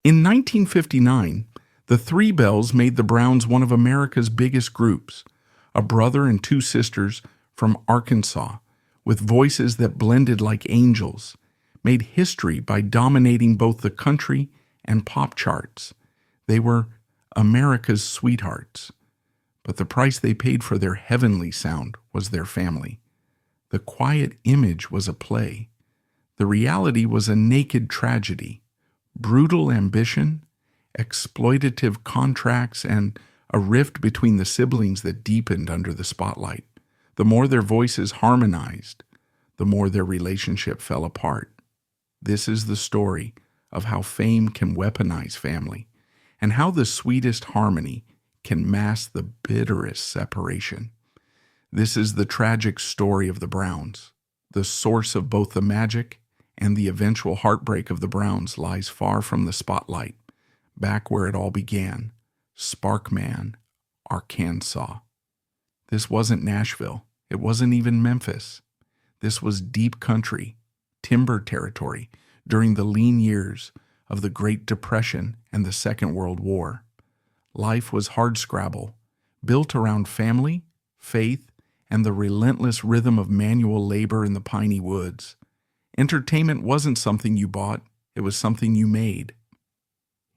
In 1959, the Three Bells made the Browns one of America's biggest groups, a brother and two sisters from Arkansas, with voices that blended like angels, made history by dominating both the country and pop charts. They were America's sweethearts. But the price they paid for their heavenly sound was their family. The quiet image was a play. The reality was a naked tragedy. Brutal ambition, exploitative contracts, and a rift between the siblings that deepened under the spotlight. The more their voices harmonized, the more their relationship fell apart. This is the story of how fame can weaponize family, and how the sweetest harmony can mask the bitterest separation. This is the tragic story of the Browns. The source of both the magic and the eventual heartbreak of the Browns lies far from the spotlight, back where it all began, Sparkman, Arkansas. This wasn't Nashville. It wasn't even Memphis. This was deep country, timber territory during the lean years of the Great Depression and the Second World War. Life was hardscrabble, built around family, faith, and the relentless rhythm of manual labor in the piney woods. Entertainment wasn't something you bought, it was something you made.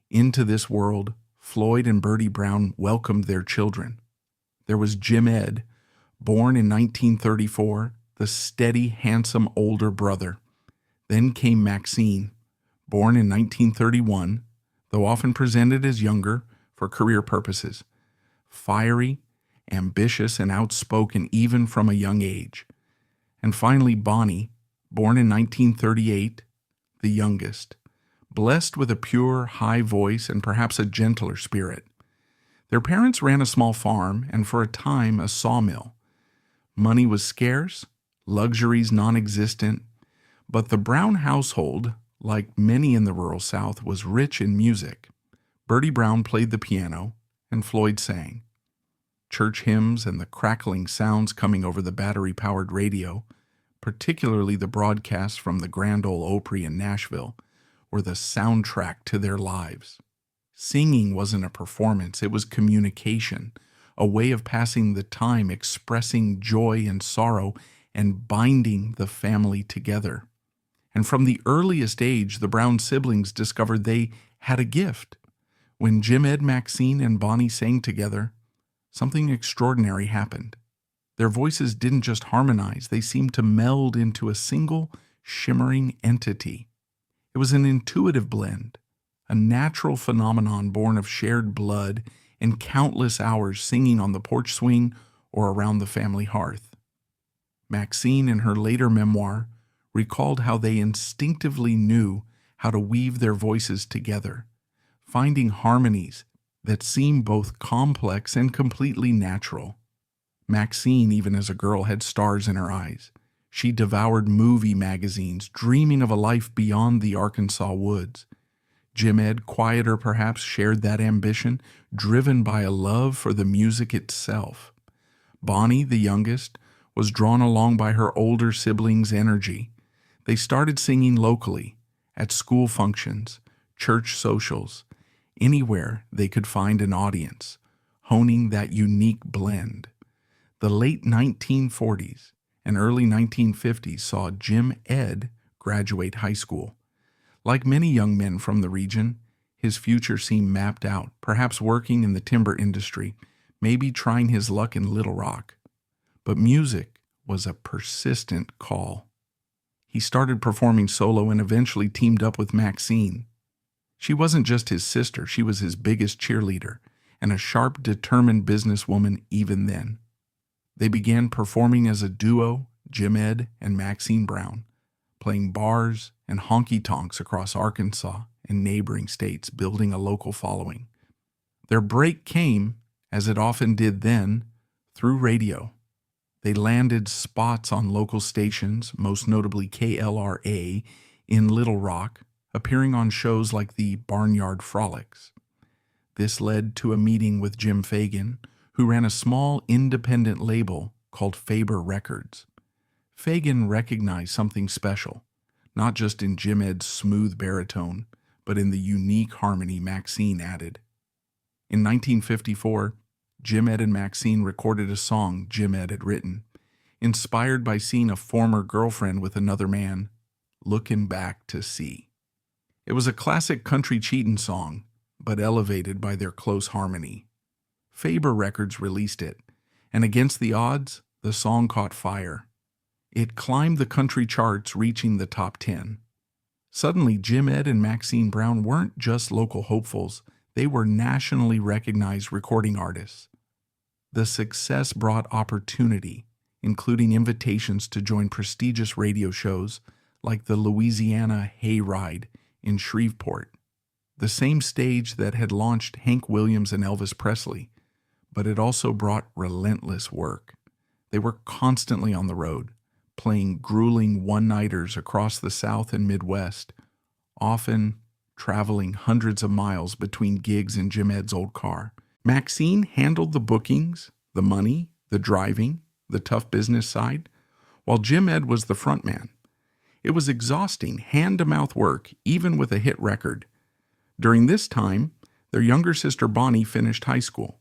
Into this world, Floyd and Bertie Brown welcomed their children. There was Jim Ed, born in 1934, the steady, handsome older brother. Then came Maxine, born in 1931, though often presented as younger for career purposes. Fiery, ambitious, and outspoken even from a young age. And finally Bonnie, born in 1938, the youngest, blessed with a pure, high voice and perhaps a gentler spirit. Their parents ran a small farm and for a time a sawmill. Money was scarce, luxuries non-existent, but the Brown household, like many in the rural South, was rich in music. Bertie Brown played the piano and Floyd sang. Church hymns and the crackling sounds coming over the battery-powered radio, particularly the broadcasts from the Grand Ole Opry in Nashville, were the soundtrack to their lives. Singing wasn't a performance, it was communication, a way of passing the time, expressing joy and sorrow, and binding the family together. And from the earliest age, the Brown siblings discovered they had a gift. When Jim, Ed, Maxine, and Bonnie sang together, something extraordinary happened. Their voices didn't just harmonize, they seemed to meld into a single, shimmering entity. It was an intuitive blend, a natural phenomenon born of shared blood and countless hours singing on the porch swing or around the family hearth. Maxine, in her later memoir, recalled how they instinctively knew how to weave their voices together, finding harmonies that seemed both complex and completely natural. Maxine, even as a girl, had stars in her eyes. She devoured movie magazines, dreaming of a life beyond the Arkansas woods. Jim Ed, quieter perhaps, shared that ambition, driven by a love for the music itself. Bonnie, the youngest, was drawn along by her older siblings' energy. They started singing locally, at school functions, church socials, anywhere they could find an audience, honing that unique blend. The late 1940s and early 1950s saw Jim Ed graduate high school. Like many young men from the region, his future seemed mapped out, perhaps working in the timber industry, maybe trying his luck in Little Rock. But music was a persistent call. He started performing solo and eventually teamed up with Maxine. She wasn't just his sister, she was his biggest cheerleader, and a sharp, determined businesswoman even then. They began performing as a duo, Jim Ed and Maxine Brown, playing bars and honky-tonks across Arkansas and neighboring states, building a local following. Their break came, as it often did then, through radio. They landed spots on local stations, most notably KLRA, in Little Rock, appearing on shows like the Barnyard Frolics. This led to a meeting with Jim Fagan, who ran a small independent label called Faber Records. Fagan recognized something special, not just in Jim Ed's smooth baritone, but in the unique harmony Maxine added. In 1954, Jim Ed and Maxine recorded a song Jim Ed had written, inspired by seeing a former girlfriend with another man, looking back to see. It was a classic country cheatin' song, but elevated by their close harmony. Faber Records released it, and against the odds, the song caught fire. It climbed the country charts, reaching the top 10. Suddenly, Jim Ed and Maxine Brown weren't just local hopefuls, they were nationally recognized recording artists. The success brought opportunity, including invitations to join prestigious radio shows like the Louisiana Hayride in Shreveport, the same stage that had launched Hank Williams and Elvis Presley, but it also brought relentless work. They were constantly on the road, playing grueling one-nighters across the South and Midwest, often traveling hundreds of miles between gigs in Jim Ed's old car. Maxine handled the bookings, the money, the driving, the tough business side, while Jim Ed was the frontman. It was exhausting, hand-to-mouth work, even with a hit record. During this time, their younger sister Bonnie finished high school.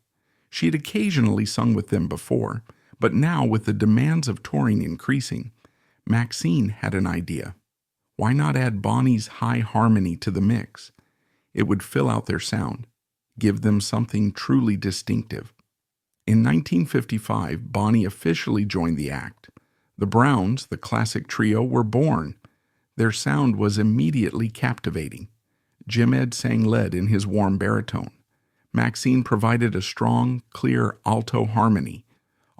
She had occasionally sung with them before, but now, with the demands of touring increasing, Maxine had an idea. Why not add Bonnie's high harmony to the mix? It would fill out their sound, give them something truly distinctive. In 1955, Bonnie officially joined the act. The Browns, the classic trio, were born. Their sound was immediately captivating. Jim Ed sang lead in his warm baritone. Maxine provided a strong, clear alto harmony,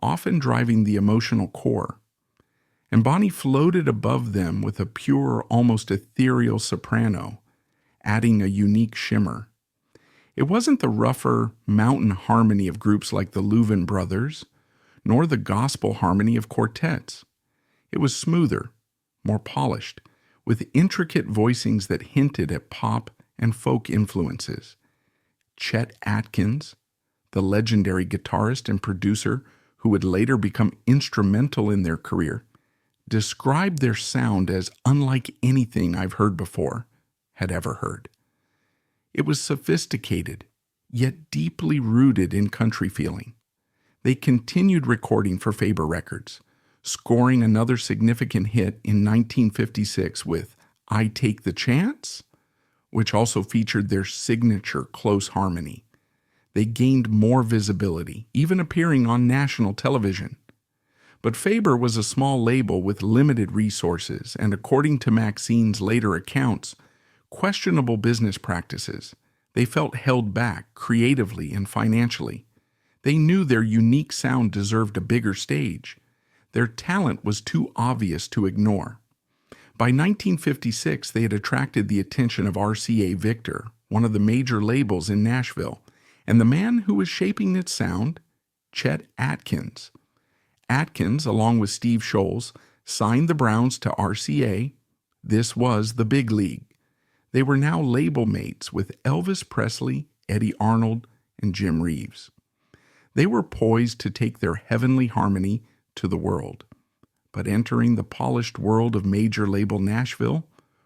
often driving the emotional core. And Bonnie floated above them with a pure, almost ethereal soprano, adding a unique shimmer. It wasn't the rougher mountain harmony of groups like the Louvin Brothers, nor the gospel harmony of quartets. It was smoother, more polished, with intricate voicings that hinted at pop and folk influences. Chet Atkins, the legendary guitarist and producer who would later become instrumental in their career, described their sound as unlike anything I've heard before, had ever heard. It was sophisticated, yet deeply rooted in country feeling. They continued recording for Faber Records, scoring another significant hit in 1956 with I Take the Chance, which also featured their signature close harmony. They gained more visibility, even appearing on national television. But Faber was a small label with limited resources and, according to Maxine's later accounts, questionable business practices. They felt held back creatively and financially. They knew their unique sound deserved a bigger stage. Their talent was too obvious to ignore. By 1956, they had attracted the attention of RCA Victor, one of the major labels in Nashville, and the man who was shaping its sound, Chet Atkins. Atkins, along with Steve Scholes, signed the Browns to RCA. This was the big league. They were now label mates with Elvis Presley, Eddie Arnold, and Jim Reeves. They were poised to take their heavenly harmony to the world. But entering the polished world of major label Nashville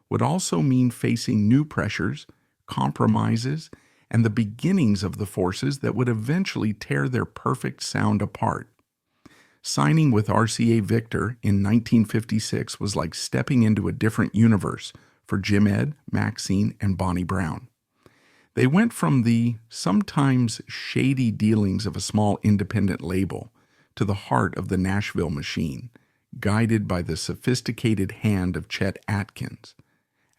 would also mean facing new pressures, compromises, and the beginnings of the forces that would eventually tear their perfect sound apart. Signing with RCA Victor in 1956 was like stepping into a different universe for Jim Ed, Maxine, and Bonnie Brown. They went from the sometimes shady dealings of a small independent label to the heart of the Nashville machine, guided by the sophisticated hand of Chet Atkins.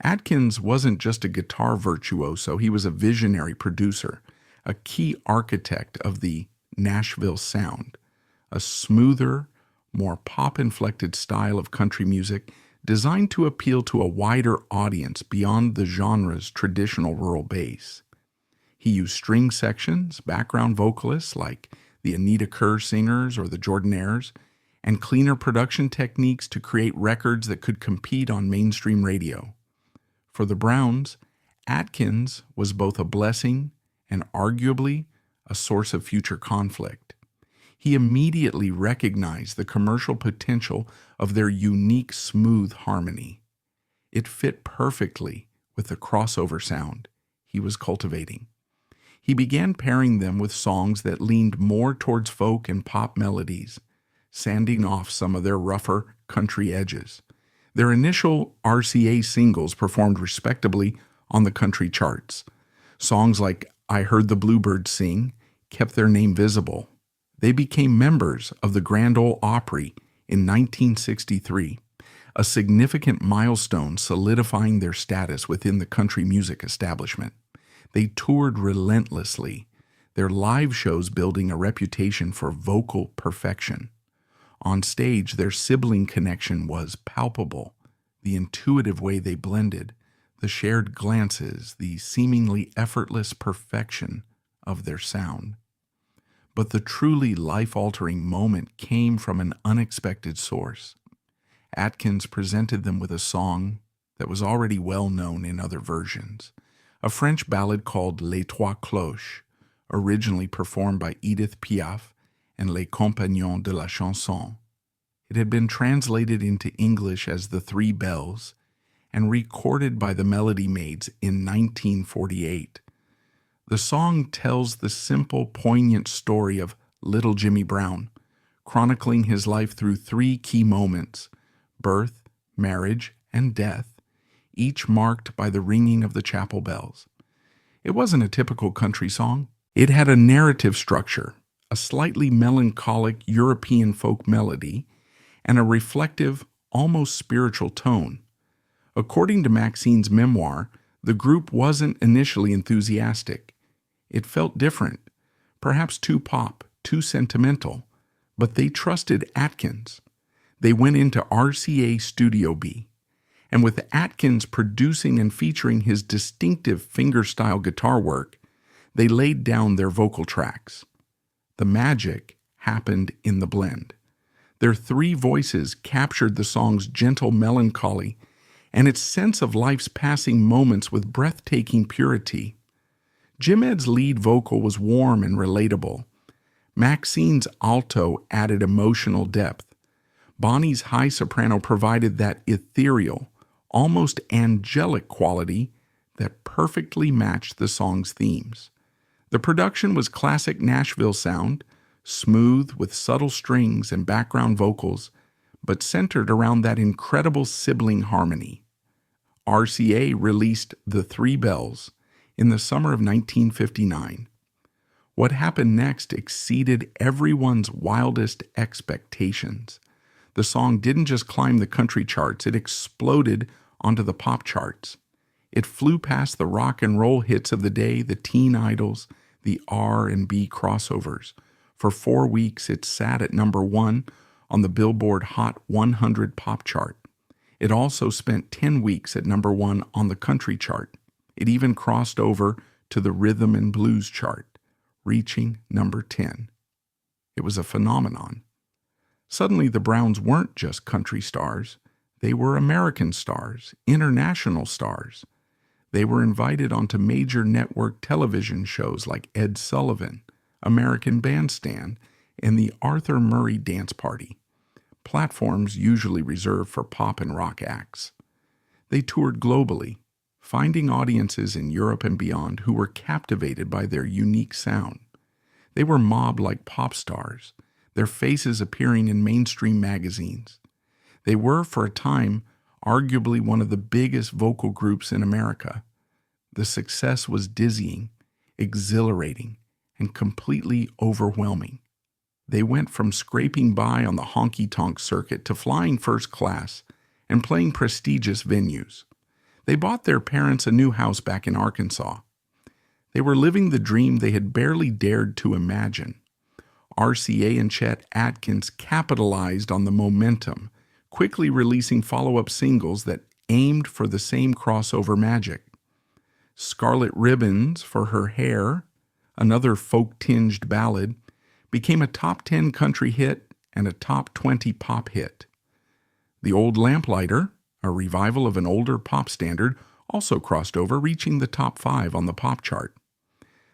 Atkins wasn't just a guitar virtuoso, he was a visionary producer, a key architect of the Nashville sound, a smoother, more pop-inflected style of country music designed to appeal to a wider audience beyond the genre's traditional rural base. He used string sections, background vocalists like the Anita Kerr singers or the Jordanaires, and cleaner production techniques to create records that could compete on mainstream radio. For the Browns, Atkins was both a blessing and arguably a source of future conflict. He immediately recognized the commercial potential of their unique smooth harmony. It fit perfectly with the crossover sound he was cultivating. He began pairing them with songs that leaned more towards folk and pop melodies, sanding off some of their rougher country edges. Their initial RCA singles performed respectably on the country charts. Songs like I Heard the Bluebird Sing kept their name visible. They became members of the Grand Ole Opry in 1963, a significant milestone solidifying their status within the country music establishment. They toured relentlessly, their live shows building a reputation for vocal perfection. On stage, their sibling connection was palpable, the intuitive way they blended, the shared glances, the seemingly effortless perfection of their sound. But the truly life-altering moment came from an unexpected source. Atkins presented them with a song that was already well known in other versions, a French ballad called Les Trois Cloches, originally performed by Edith Piaf and Les Compagnons de la Chanson. It had been translated into English as The Three Bells and recorded by the Melody Maids in 1948. The song tells the simple, poignant story of little Jimmy Brown, chronicling his life through three key moments: birth, marriage, and death, each marked by the ringing of the chapel bells. It wasn't a typical country song. It had a narrative structure, a slightly melancholic European folk melody, and a reflective, almost spiritual tone. According to Maxine's memoir, the group wasn't initially enthusiastic. It felt different, perhaps too pop, too sentimental, but they trusted Atkins. They went into RCA Studio B, and with Atkins producing and featuring his distinctive fingerstyle guitar work, they laid down their vocal tracks. The magic happened in the blend. Their three voices captured the song's gentle melancholy and its sense of life's passing moments with breathtaking purity. Jim Ed's lead vocal was warm and relatable. Maxine's alto added emotional depth. Bonnie's high soprano provided that ethereal, almost angelic quality that perfectly matched the song's themes. The production was classic Nashville sound, smooth with subtle strings and background vocals, but centered around that incredible sibling harmony. RCA released The Three Bells in the summer of 1959. What happened next exceeded everyone's wildest expectations. The song didn't just climb the country charts, it exploded onto the pop charts. It flew past the rock and roll hits of the day, the teen idols, the R&B crossovers. For 4 weeks, it sat at number 1 on the Billboard Hot 100 pop chart. It also spent 10 weeks at number 1 on the country chart. It even crossed over to the rhythm and blues chart, reaching number 10. It was a phenomenon. Suddenly, the Browns weren't just country stars. They were American stars, international stars. They were invited onto major network television shows like Ed Sullivan, American Bandstand, and the Arthur Murray Dance Party, platforms usually reserved for pop and rock acts. They toured globally, finding audiences in Europe and beyond who were captivated by their unique sound. They were mobbed like pop stars, their faces appearing in mainstream magazines. They were, for a time, arguably one of the biggest vocal groups in America. The success was dizzying, exhilarating, and completely overwhelming. They went from scraping by on the honky-tonk circuit to flying first class and playing prestigious venues. They bought their parents a new house back in Arkansas. They were living the dream they had barely dared to imagine. RCA and Chet Atkins capitalized on the momentum, quickly releasing follow-up singles that aimed for the same crossover magic. Scarlet Ribbons for Her Hair, another folk-tinged ballad, became a top 10 country hit and a top 20 pop hit. The Old Lamplighter, a revival of an older pop standard, also crossed over, reaching the top 5 on the pop chart.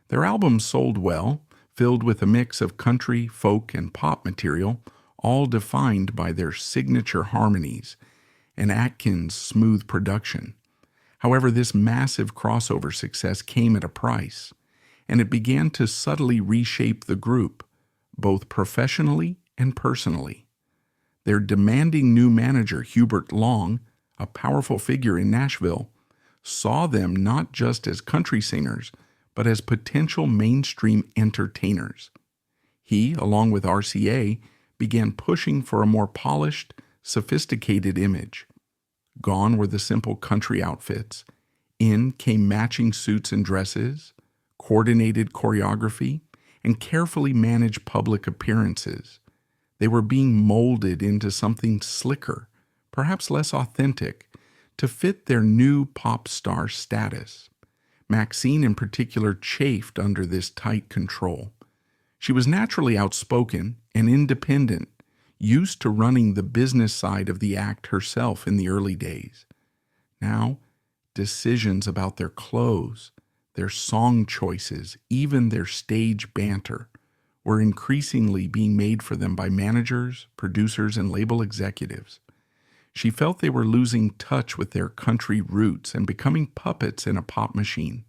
Their albums sold well, filled with a mix of country, folk, and pop material, all defined by their signature harmonies and Atkins' smooth production. However, this massive crossover success came at a price, and it began to subtly reshape the group, both professionally and personally. Their demanding new manager, Hubert Long, a powerful figure in Nashville, saw them not just as country singers, but as potential mainstream entertainers. He, along with RCA, began pushing for a more polished, sophisticated image. Gone were the simple country outfits. In came matching suits and dresses, coordinated choreography, and carefully managed public appearances. They were being molded into something slicker, perhaps less authentic, to fit their new pop star status. Maxine in particular chafed under this tight control. She was naturally outspoken and independent, used to running the business side of the act herself in the early days. Now, decisions about their clothes, their song choices, even their stage banter, were increasingly being made for them by managers, producers, and label executives. She felt they were losing touch with their country roots and becoming puppets in a pop machine.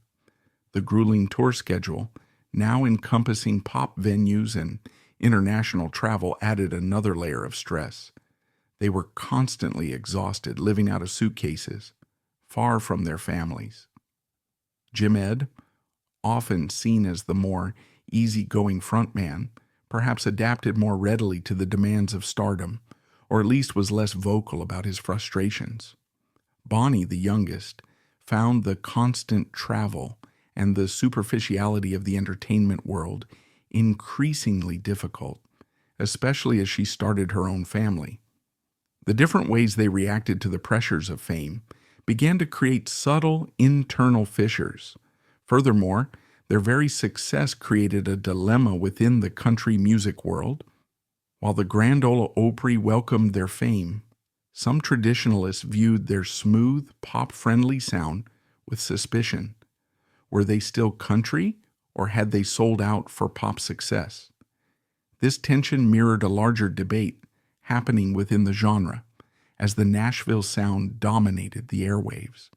The grueling tour schedule, now encompassing pop venues and international travel, added another layer of stress. They were constantly exhausted, living out of suitcases, far from their families. Jim Ed, often seen as the more easygoing frontman, perhaps adapted more readily to the demands of stardom, or at least was less vocal about his frustrations. Bonnie, the youngest, found the constant travel and the superficiality of the entertainment world increasingly difficult, especially as she started her own family. The different ways they reacted to the pressures of fame began to create subtle internal fissures. Furthermore, their very success created a dilemma within the country music world. While the Grand Ole Opry welcomed their fame, some traditionalists viewed their smooth, pop-friendly sound with suspicion. Were they still country, or had they sold out for pop success? This tension mirrored a larger debate happening within the genre, as the Nashville sound dominated the airwaves.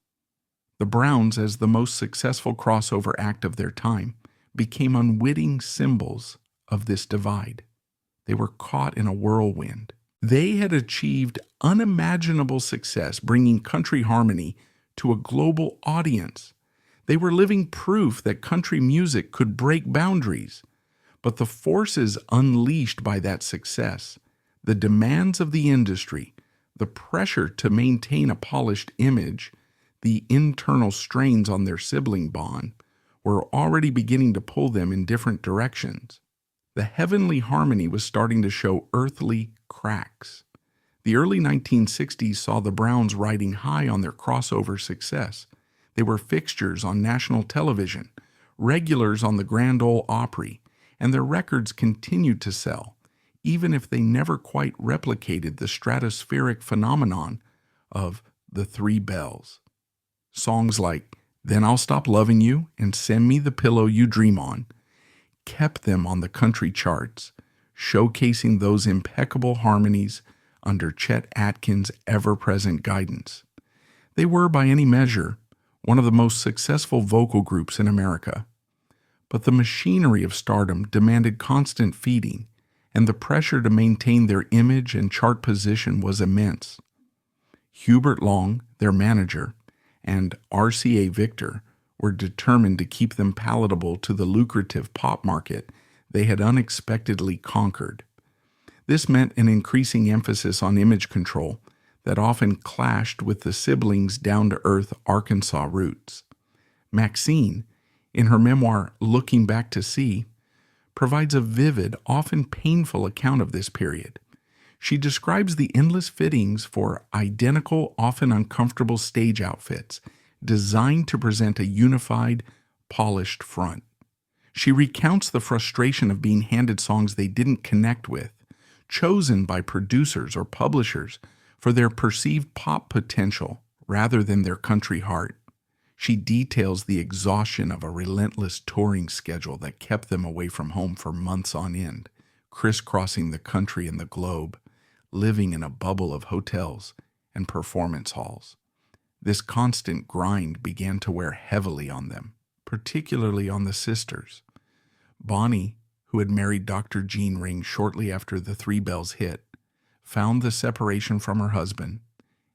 The Browns, as the most successful crossover act of their time, became unwitting symbols of this divide. They were caught in a whirlwind. They had achieved unimaginable success, bringing country harmony to a global audience. They were living proof that country music could break boundaries. But the forces unleashed by that success, the demands of the industry, the pressure to maintain a polished image, the internal strains on their sibling bond, were already beginning to pull them in different directions. The heavenly harmony was starting to show earthly cracks. The early 1960s saw the Browns riding high on their crossover success. They were fixtures on national television, regulars on the Grand Ole Opry, and their records continued to sell, even if they never quite replicated the stratospheric phenomenon of the Three Bells. Songs like Then I'll Stop Loving You and Send Me the Pillow You Dream On kept them on the country charts, showcasing those impeccable harmonies under Chet Atkins' ever-present guidance. They were, by any measure, one of the most successful vocal groups in America. But the machinery of stardom demanded constant feeding, and the pressure to maintain their image and chart position was immense. Hubert Long, their manager, and RCA Victor were determined to keep them palatable to the lucrative pop market they had unexpectedly conquered. This meant an increasing emphasis on image control that often clashed with the siblings' down-to-earth Arkansas roots. Maxine, in her memoir Looking Back to See, provides a vivid, often painful account of this period. She describes the endless fittings for identical, often uncomfortable stage outfits designed to present a unified, polished front. She recounts the frustration of being handed songs they didn't connect with, chosen by producers or publishers for their perceived pop potential rather than their country heart. She details the exhaustion of a relentless touring schedule that kept them away from home for months on end, crisscrossing the country and the globe, living in a bubble of hotels and performance halls. This constant grind began to wear heavily on them, particularly on the sisters. Bonnie, who had married Dr. Gene Ring shortly after the Three Bells hit, found the separation from her husband,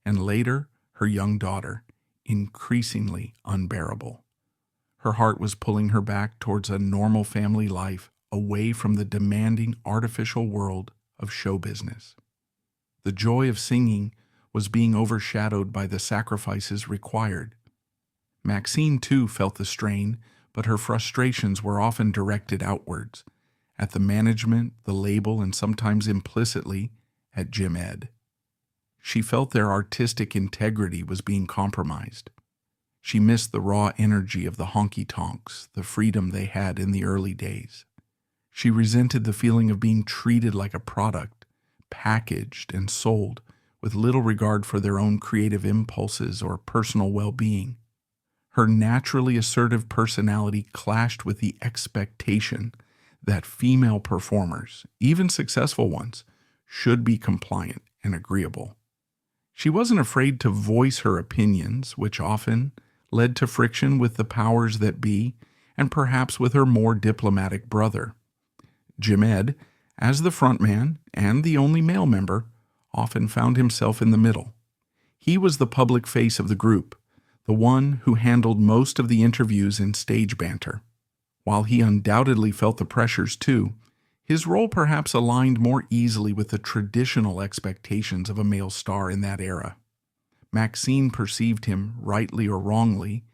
and later her young daughter, increasingly unbearable. Her heart was pulling her back towards a normal family life, away from the demanding artificial world of show business. The joy of singing was being overshadowed by the sacrifices required. Maxine, too, felt the strain, but her frustrations were often directed outwards, at the management, the label, and sometimes implicitly at Jim Ed. She felt their artistic integrity was being compromised. She missed the raw energy of the honky-tonks, the freedom they had in the early days. She resented the feeling of being treated like a product, packaged and sold, with little regard for their own creative impulses or personal well-being. Her naturally assertive personality clashed with the expectation that female performers, even successful ones, should be compliant and agreeable. She wasn't afraid to voice her opinions, which often led to friction with the powers that be and perhaps with her more diplomatic brother. Jim Ed, as the frontman and the only male member, often found himself in the middle. He was the public face of the group, the one who handled most of the interviews and stage banter. While he undoubtedly felt the pressures too, his role perhaps aligned more easily with the traditional expectations of a male star in that era. Maxine perceived him, rightly or wrongly,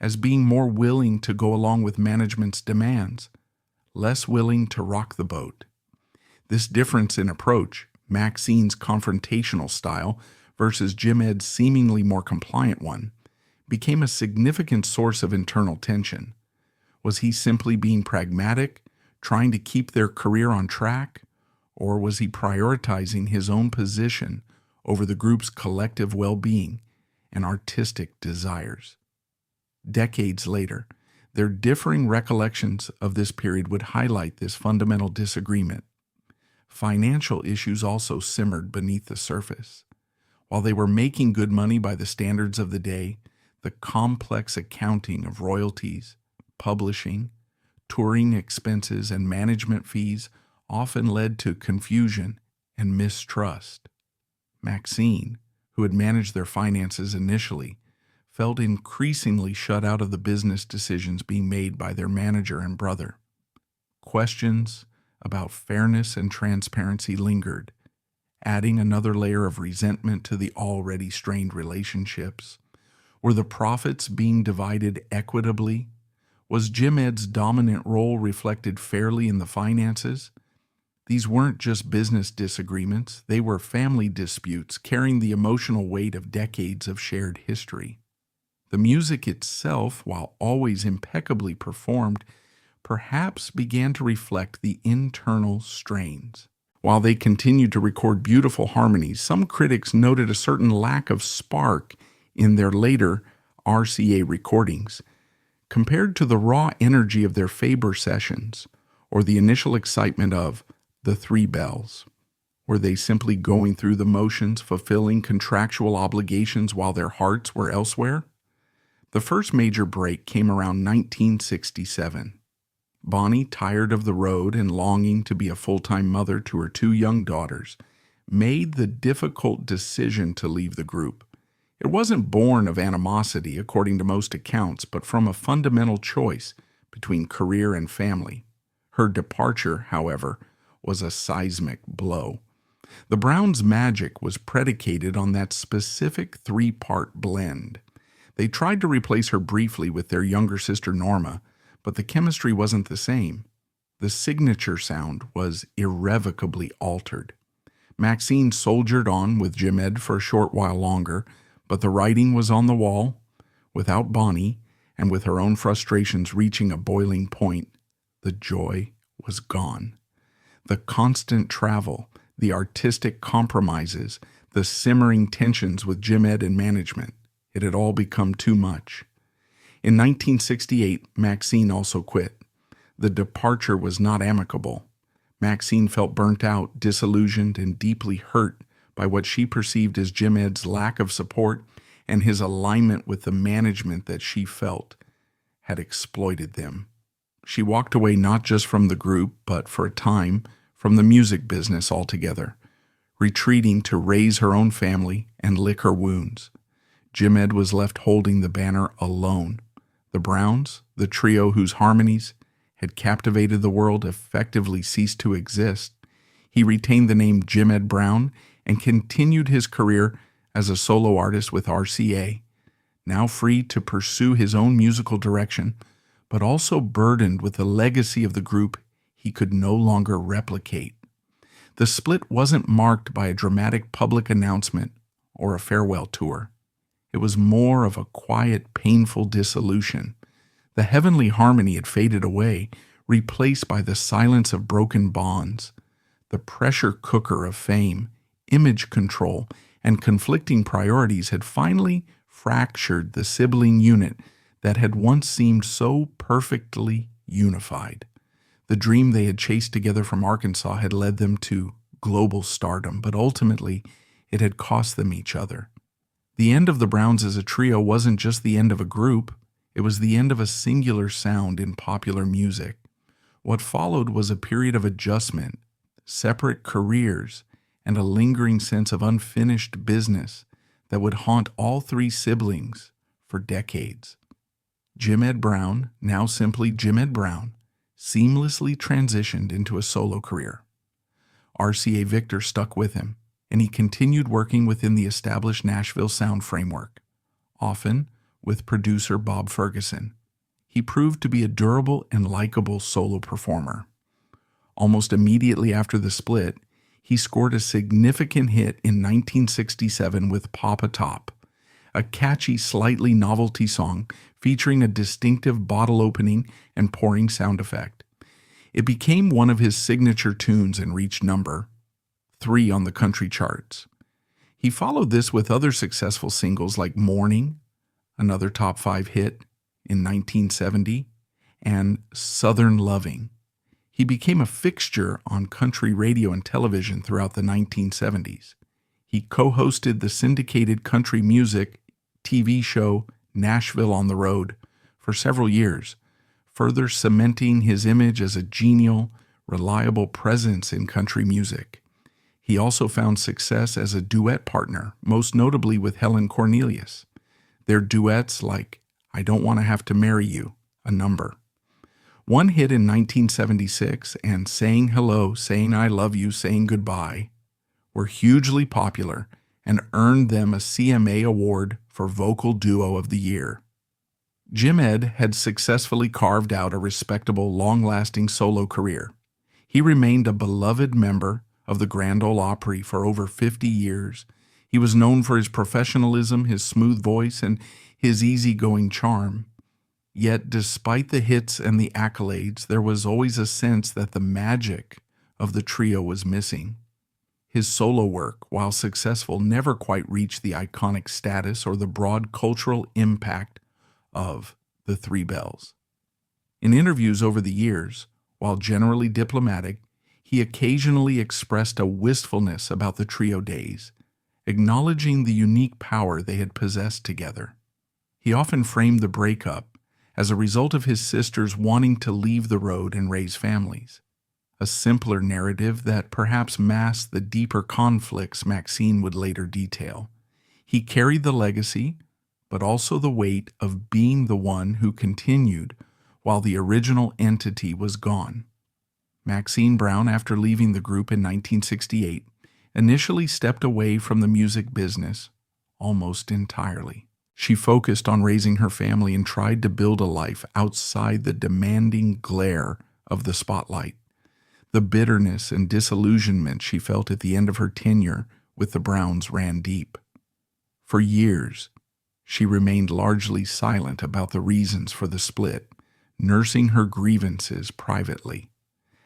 as being more willing to go along with management's demands, less willing to rock the boat. This difference in approach, Maxine's confrontational style versus Jim Ed's seemingly more compliant one, became a significant source of internal tension. Was he simply being pragmatic, trying to keep their career on track, or was he prioritizing his own position over the group's collective well-being and artistic desires? Decades later, their differing recollections of this period would highlight this fundamental disagreement. Financial issues also simmered beneath the surface. While they were making good money by the standards of the day, the complex accounting of royalties, publishing, touring expenses, and management fees often led to confusion and mistrust. Maxine, who had managed their finances initially, felt increasingly shut out of the business decisions being made by their manager and brother. Questions about fairness and transparency lingered, adding another layer of resentment to the already strained relationships. Were the profits being divided equitably? Was Jim Ed's dominant role reflected fairly in the finances? These weren't just business disagreements, they were family disputes carrying the emotional weight of decades of shared history. The music itself, while always impeccably performed, perhaps began to reflect the internal strains. While they continued to record beautiful harmonies, some critics noted a certain lack of spark in their later RCA recordings, compared to the raw energy of their Faber sessions or the initial excitement of the Three Bells. Were they simply going through the motions, fulfilling contractual obligations while their hearts were elsewhere? The first major break came around 1967. Bonnie, tired of the road and longing to be a full-time mother to her two young daughters, made the difficult decision to leave the group. It wasn't born of animosity, according to most accounts, but from a fundamental choice between career and family. Her departure, however, was a seismic blow. The Browns' magic was predicated on that specific three-part blend. They tried to replace her briefly with their younger sister Norma, but the chemistry wasn't the same. The signature sound was irrevocably altered. Maxine soldiered on with Jim Ed for a short while longer, but the writing was on the wall. Without Bonnie, and with her own frustrations reaching a boiling point, the joy was gone. The constant travel, the artistic compromises, the simmering tensions with Jim Ed and management, it had all become too much. In 1968, Maxine also quit. The departure was not amicable. Maxine felt burnt out, disillusioned, and deeply hurt by what she perceived as Jim Ed's lack of support and his alignment with the management that she felt had exploited them. She walked away not just from the group, but for a time from the music business altogether, retreating to raise her own family and lick her wounds. Jim Ed was left holding the banner alone. The Browns, the trio whose harmonies had captivated the world, effectively ceased to exist. He retained the name Jim Ed Brown and continued his career as a solo artist with RCA, now free to pursue his own musical direction, but also burdened with the legacy of the group he could no longer replicate. The split wasn't marked by a dramatic public announcement or a farewell tour. It was more of a quiet, painful dissolution. The heavenly harmony had faded away, replaced by the silence of broken bonds. The pressure cooker of fame, image control, and conflicting priorities had finally fractured the sibling unit that had once seemed so perfectly unified. The dream they had chased together from Arkansas had led them to global stardom, but ultimately it had cost them each other. The end of the Browns as a trio wasn't just the end of a group, it was the end of a singular sound in popular music. What followed was a period of adjustment, separate careers, and a lingering sense of unfinished business that would haunt all three siblings for decades. Jim Ed Brown, now simply Jim Ed Brown, seamlessly transitioned into a solo career. RCA Victor stuck with him, and he continued working within the established Nashville sound framework, often with producer Bob Ferguson. He proved to be a durable and likable solo performer. Almost immediately after the split, he scored a significant hit in 1967 with Papa Top, a catchy, slightly novelty song featuring a distinctive bottle opening and pouring sound effect. It became one of his signature tunes and reached number 3 on the country charts. He followed this with other successful singles like Morning, another top 5 hit in 1970, and Southern Loving. He became a fixture on country radio and television throughout the 1970s. He co-hosted the syndicated country music TV show Nashville on the Road for several years, further cementing his image as a genial, reliable presence in country music. He also found success as a duet partner, most notably with Helen Cornelius. Their duets like I Don't Want to Have to Marry You, a number. One hit in 1976 and Saying Hello, Saying I Love You, Saying Goodbye were hugely popular and earned them a CMA award for Vocal Duo of the Year. Jim Ed had successfully carved out a respectable, long-lasting solo career. He remained a beloved member of the Grand Ole Opry for over 50 years. He was known for his professionalism, his smooth voice, and his easygoing charm. Yet, despite the hits and the accolades, there was always a sense that the magic of the trio was missing. His solo work, while successful, never quite reached the iconic status or the broad cultural impact of the Three Bells. In interviews over the years, while generally diplomatic, he occasionally expressed a wistfulness about the trio days, acknowledging the unique power they had possessed together. He often framed the breakup as a result of his sisters wanting to leave the road and raise families, a simpler narrative that perhaps masked the deeper conflicts Maxine would later detail. He carried the legacy, but also the weight of being the one who continued while the original entity was gone. Maxine Brown, after leaving the group in 1968, initially stepped away from the music business almost entirely. She focused on raising her family and tried to build a life outside the demanding glare of the spotlight. The bitterness and disillusionment she felt at the end of her tenure with the Browns ran deep. For years, she remained largely silent about the reasons for the split, nursing her grievances privately.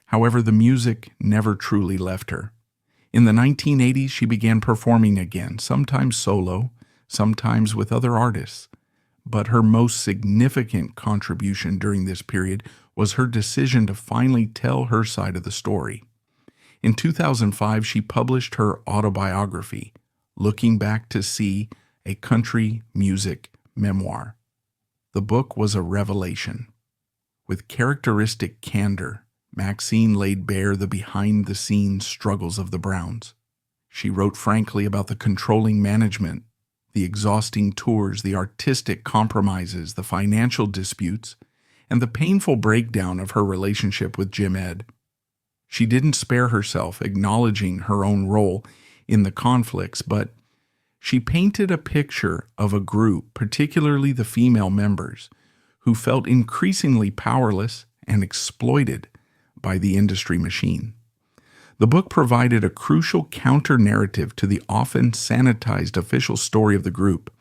However, the music never truly left her. In the 1980s, she began performing again, sometimes solo, sometimes with other artists. But her most significant contribution during this period was her decision to finally tell her side of the story. In 2005, she published her autobiography, Looking Back to See a country music memoir. The book was a revelation. With characteristic candor, Maxine laid bare the behind-the-scenes struggles of the Browns. She wrote frankly about the controlling management, the exhausting tours, the artistic compromises, the financial disputes, and the painful breakdown of her relationship with Jim Ed. She didn't spare herself, acknowledging her own role in the conflicts, but she painted a picture of a group, particularly the female members, who felt increasingly powerless and exploited by the industry machine. The book provided a crucial counter-narrative to the often sanitized official story of the group,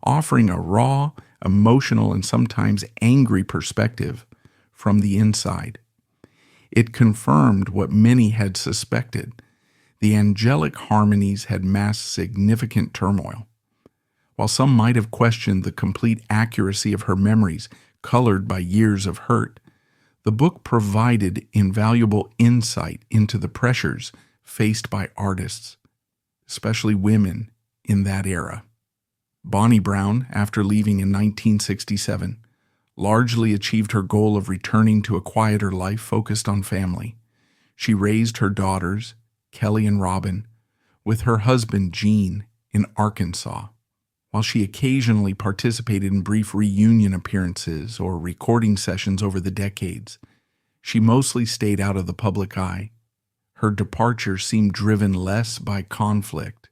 offering a raw, emotional, and sometimes angry perspective from the inside. It confirmed what many had suspected. The angelic harmonies had masked significant turmoil. While some might have questioned the complete accuracy of her memories, colored by years of hurt, the book provided invaluable insight into the pressures faced by artists, especially women, in that era. Bonnie Brown, after leaving in 1967, largely achieved her goal of returning to a quieter life focused on family. She raised her daughters, Kelly and Robin, with her husband Gene in Arkansas. While she occasionally participated in brief reunion appearances or recording sessions over the decades, she mostly stayed out of the public eye. Her departure seemed driven less by conflict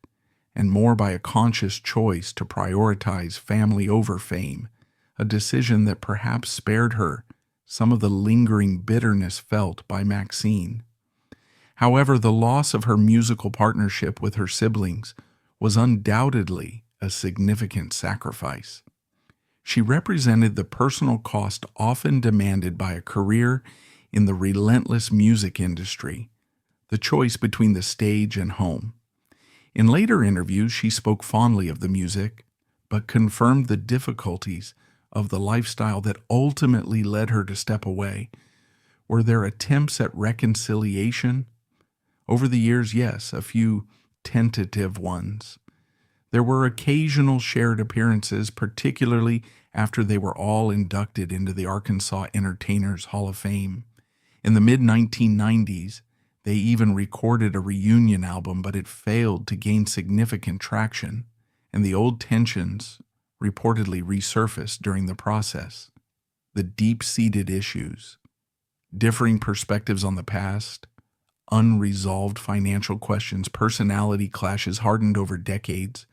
and more by a conscious choice to prioritize family over fame, a decision that perhaps spared her some of the lingering bitterness felt by Maxine. However, the loss of her musical partnership with her siblings was undoubtedly a significant sacrifice. She represented the personal cost often demanded by a career in the relentless music industry, the choice between the stage and home. In later interviews, she spoke fondly of the music, but confirmed the difficulties of the lifestyle that ultimately led her to step away. Were there attempts at reconciliation? Over the years, yes, a few tentative ones. There were occasional shared appearances, particularly after they were all inducted into the Arkansas Entertainers Hall of Fame. In the mid-1990s, they even recorded a reunion album, but it failed to gain significant traction, and the old tensions reportedly resurfaced during the process. The deep-seated issues, differing perspectives on the past, unresolved financial questions, personality clashes hardened over decades,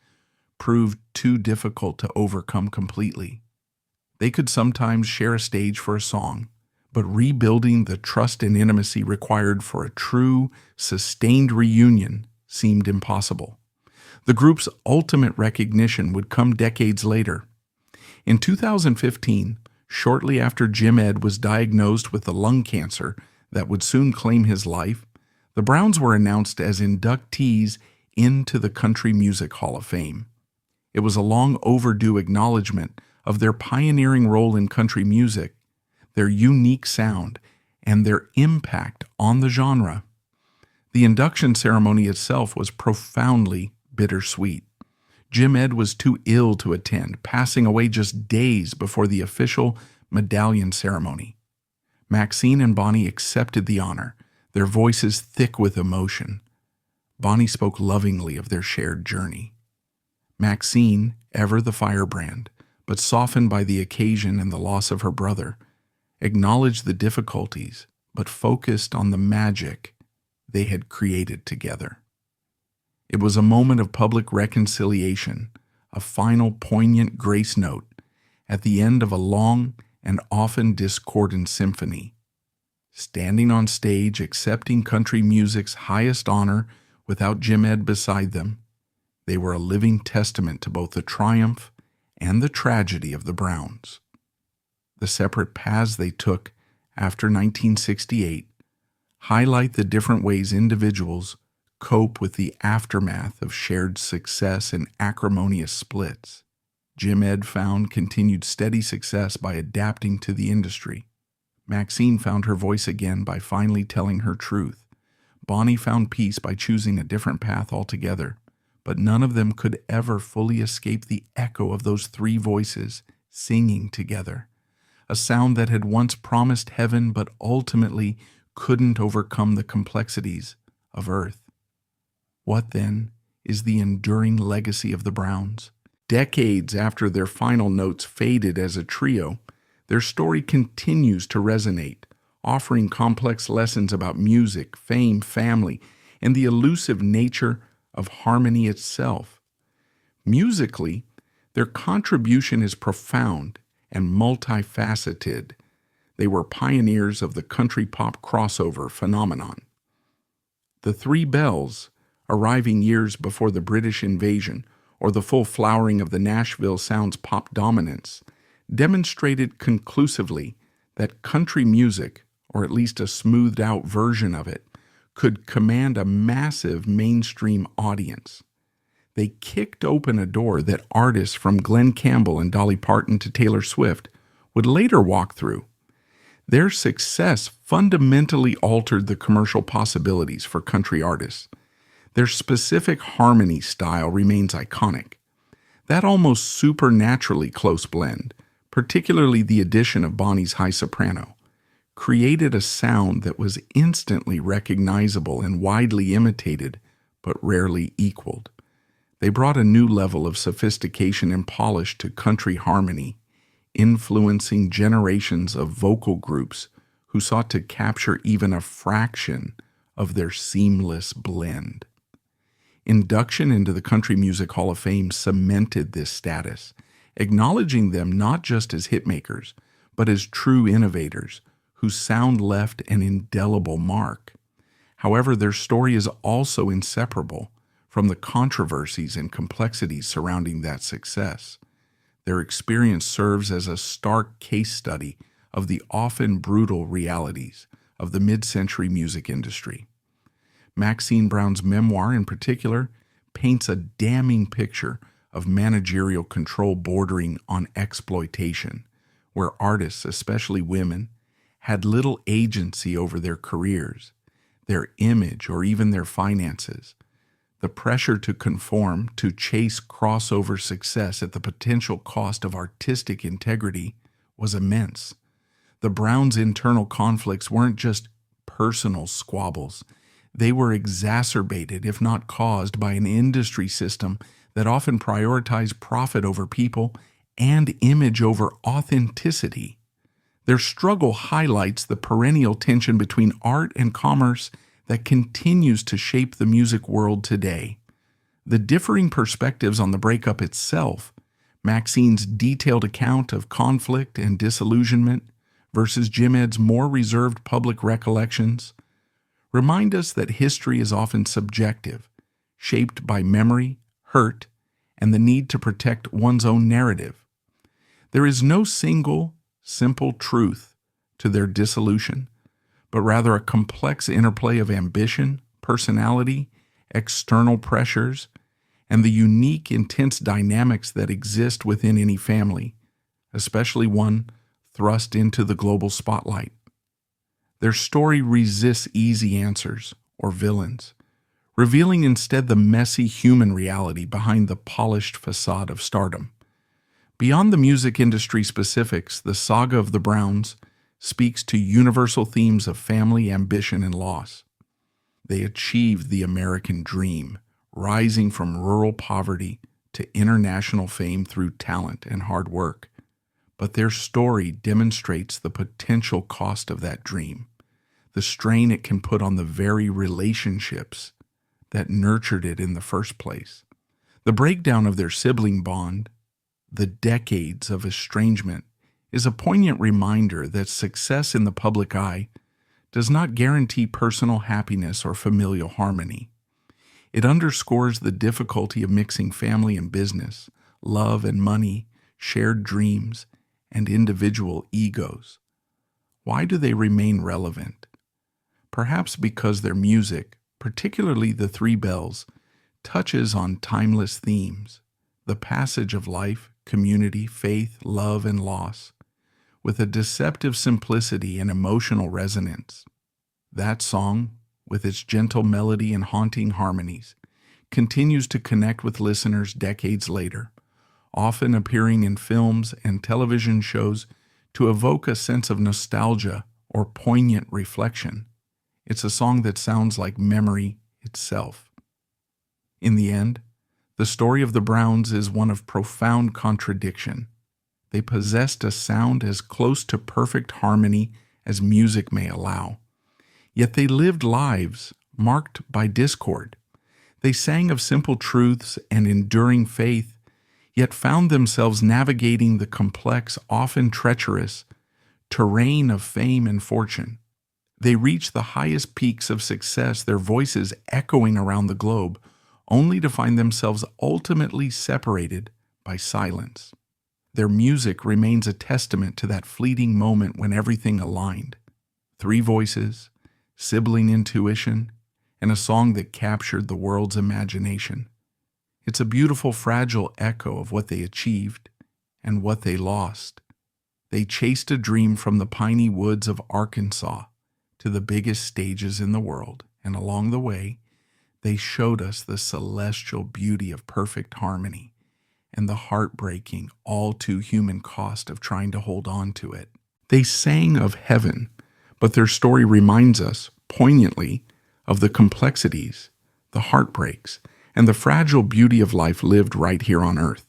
proved too difficult to overcome completely. They could sometimes share a stage for a song, but rebuilding the trust and intimacy required for a true, sustained reunion seemed impossible. The group's ultimate recognition would come decades later. In 2015, shortly after Jim Ed was diagnosed with the lung cancer that would soon claim his life, the Browns were announced as inductees into the Country Music Hall of Fame. It was a long overdue acknowledgement of their pioneering role in country music, their unique sound, and their impact on the genre. The induction ceremony itself was profoundly bittersweet. Jim Ed was too ill to attend, passing away just days before the official medallion ceremony. Maxine and Bonnie accepted the honor, their voices thick with emotion. Bonnie spoke lovingly of their shared journey. Maxine, ever the firebrand, but softened by the occasion and the loss of her brother, acknowledged the difficulties, but focused on the magic they had created together. It was a moment of public reconciliation, a final poignant grace note at the end of a long and often discordant symphony. Standing on stage, accepting country music's highest honor without Jim Ed beside them, they were a living testament to both the triumph and the tragedy of the Browns. The separate paths they took after 1968 highlight the different ways individuals cope with the aftermath of shared success and acrimonious splits. Jim Ed found continued steady success by adapting to the industry. Maxine found her voice again by finally telling her truth. Bonnie found peace by choosing a different path altogether. but none of them could ever fully escape the echo of those three voices singing together, a sound that had once promised heaven but ultimately couldn't overcome the complexities of earth. What, then, is the enduring legacy of the Browns? Decades after their final notes faded as a trio, their story continues to resonate, offering complex lessons about music, fame, family, and the elusive nature of harmony itself. Musically, their contribution is profound and multifaceted. They were pioneers of the country pop crossover phenomenon. The Three Bells, arriving years before the British invasion or the full flowering of the Nashville Sound's pop dominance, demonstrated conclusively that country music, or at least a smoothed-out version of it, could command a massive mainstream audience. They kicked open a door that artists from Glenn Campbell and Dolly Parton to Taylor Swift would later walk through. Their success fundamentally altered the commercial possibilities for country artists. Their specific harmony style remains iconic. That almost supernaturally close blend, particularly the addition of Bonnie's high soprano, created a sound that was instantly recognizable and widely imitated, but rarely equaled. They brought a new level of sophistication and polish to country harmony, influencing generations of vocal groups who sought to capture even a fraction of their seamless blend. Induction into the Country Music Hall of Fame cemented this status, acknowledging them not just as hitmakers, but as true innovators whose sound left an indelible mark. However, their story is also inseparable from the controversies and complexities surrounding that success. Their experience serves as a stark case study of the often brutal realities of the mid-century music industry. Maxine Brown's memoir, in particular, paints a damning picture of managerial control bordering on exploitation, where artists, especially women, had little agency over their careers, their image, or even their finances. The pressure to conform, to chase crossover success at the potential cost of artistic integrity, was immense. The Browns' internal conflicts weren't just personal squabbles. They were exacerbated, if not caused, by an industry system that often prioritized profit over people and image over authenticity. Their struggle highlights the perennial tension between art and commerce that continues to shape the music world today. The differing perspectives on the breakup itself, Maxine's detailed account of conflict and disillusionment versus Jim Ed's more reserved public recollections, remind us that history is often subjective, shaped by memory, hurt, and the need to protect one's own narrative. There is no single, simple truth to their dissolution, but rather a complex interplay of ambition, personality, external pressures, and the unique, intense dynamics that exist within any family, especially one thrust into the global spotlight. Their story resists easy answers or villains, revealing instead the messy human reality behind the polished facade of stardom. Beyond the music industry specifics, the saga of the Browns speaks to universal themes of family, ambition, and loss. They achieved the American dream, rising from rural poverty to international fame through talent and hard work. But their story demonstrates the potential cost of that dream, the strain it can put on the very relationships that nurtured it in the first place. The breakdown of their sibling bond, the decades of estrangement, is a poignant reminder that success in the public eye does not guarantee personal happiness or familial harmony. It underscores the difficulty of mixing family and business, love and money, shared dreams, and individual egos. Why do they remain relevant? Perhaps because their music, particularly the Three Bells, touches on timeless themes, the passage of life, community, faith, love, and loss, with a deceptive simplicity and emotional resonance. That song, with its gentle melody and haunting harmonies, continues to connect with listeners decades later, often appearing in films and television shows to evoke a sense of nostalgia or poignant reflection. It's a song that sounds like memory itself. In the end, the story of the Browns is one of profound contradiction. They possessed a sound as close to perfect harmony as music may allow. Yet they lived lives marked by discord. They sang of simple truths and enduring faith, yet found themselves navigating the complex, often treacherous, terrain of fame and fortune. They reached the highest peaks of success, their voices echoing around the globe, only to find themselves ultimately separated by silence. Their music remains a testament to that fleeting moment when everything aligned. 3 voices, sibling intuition, and a song that captured the world's imagination. It's a beautiful, fragile echo of what they achieved and what they lost. They chased a dream from the piney woods of Arkansas to the biggest stages in the world, and along the way, they showed us the celestial beauty of perfect harmony and the heartbreaking, all too human cost of trying to hold on to it. They sang of heaven, but their story reminds us, poignantly, of the complexities, the heartbreaks, and the fragile beauty of life lived right here on earth.